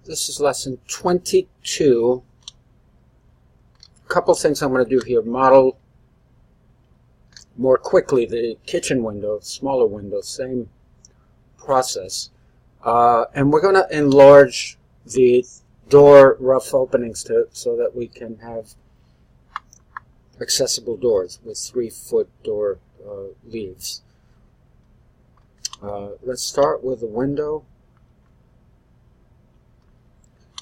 This is lesson 22. A couple things I'm going to do here. Model more quickly the kitchen window, smaller window, same process. And we're going to enlarge the door rough openings so that we can have accessible doors with 3-foot door leaves. Let's start with the window.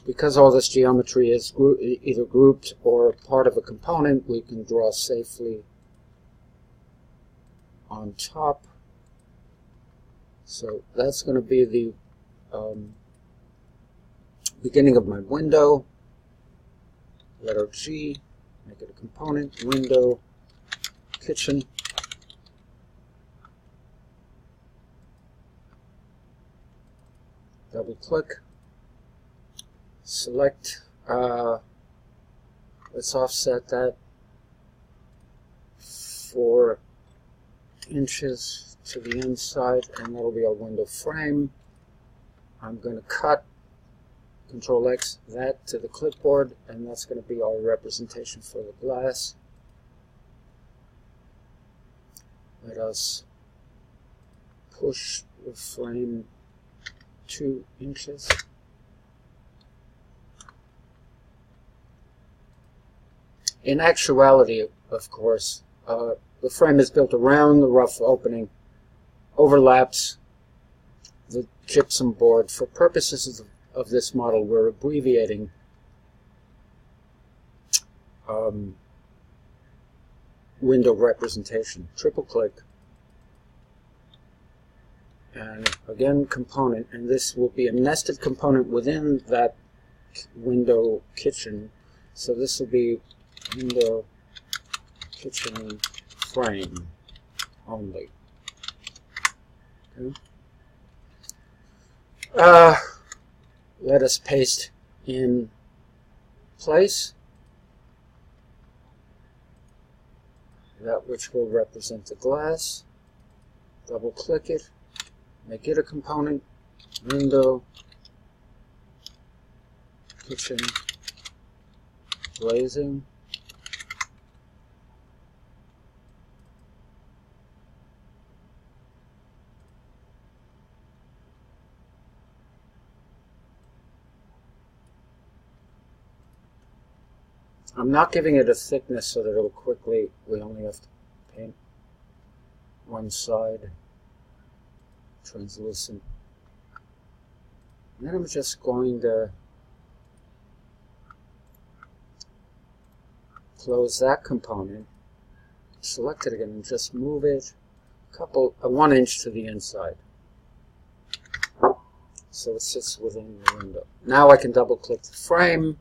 Because all this geometry is either grouped or part of a component, we can draw safely on top. So that's going to be the beginning of my window. Letter G, make it a component, window, kitchen. Double click. Select, let's offset that 4 inches to the inside, and that'll be our window frame. I'm going to cut, Control X, that to the clipboard, and that's going to be our representation for the glass. Let us push the frame 2 inches. In actuality, of course, the frame is built around the rough opening, overlaps the gypsum board. For purposes of this model, we're abbreviating window representation. Triple click, and again component, and this will be a nested component within that window kitchen. So this will be window kitchen frame only. Okay. Let us paste in place that which will represent the glass. Double click it, make it a component, window kitchen glazing. I'm not giving it a thickness so that it'll quickly, we only have to paint one side, translucent. And then I'm just going to close that component, select it again, and just move it 1 inch to the inside. So it sits within the window. Now I can double click the frame.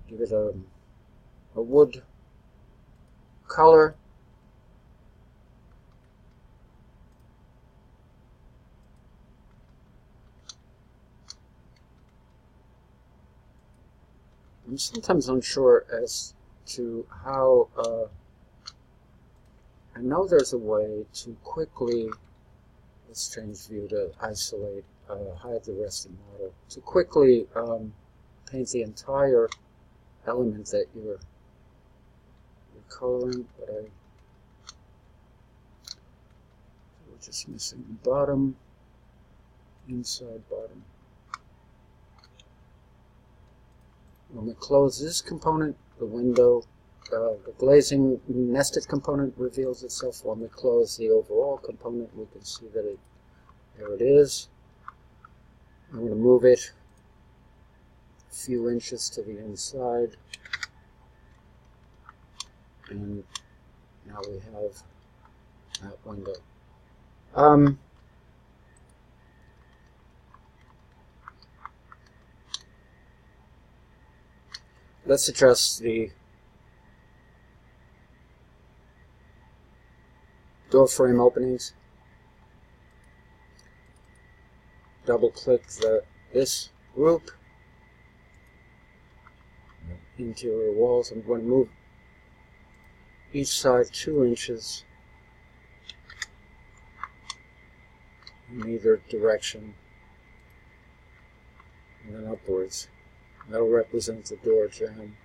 Give it a wood color. I'm sometimes unsure as to how, I know there's a way to quickly, let's change view to isolate, hide the rest of the model, to quickly paint the entire element that you're coloring, but we're just missing the bottom, inside bottom. When we close this component, the window, the glazing nested component reveals itself. When we close the overall component, we can see that there it is. I'm going to move it a few inches to the inside, and now we have that window. Let's adjust the door frame openings. Double click this group, interior walls. I'm going to move each side 2 inches in either direction, and then upwards. That'll represent the door jamb,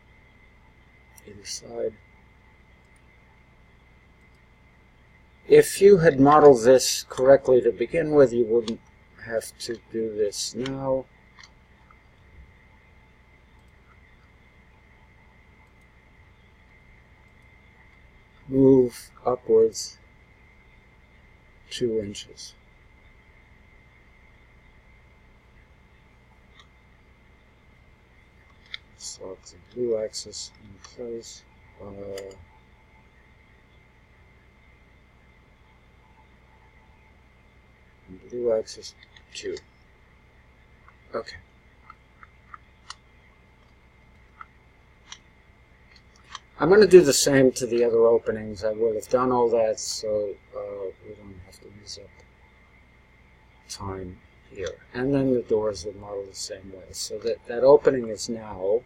either side. If you had modeled this correctly to begin with, you wouldn't have to do this now. Move upwards 2 inches. Slot the blue axis in place. Blue axis 2. Okay. I'm going to do the same to the other openings. I will have done all that, so we don't have to use up time here. And then the doors are modeled the same way. So that opening is now,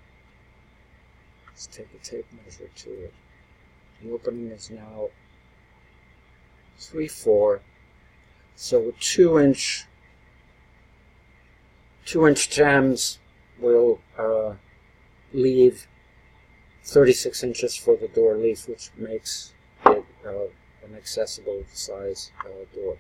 let's take a tape measure to it. The opening is now 3/4. So with 2-inch jambs, we'll leave 36 inches for the door leaf, which makes it an accessible size door.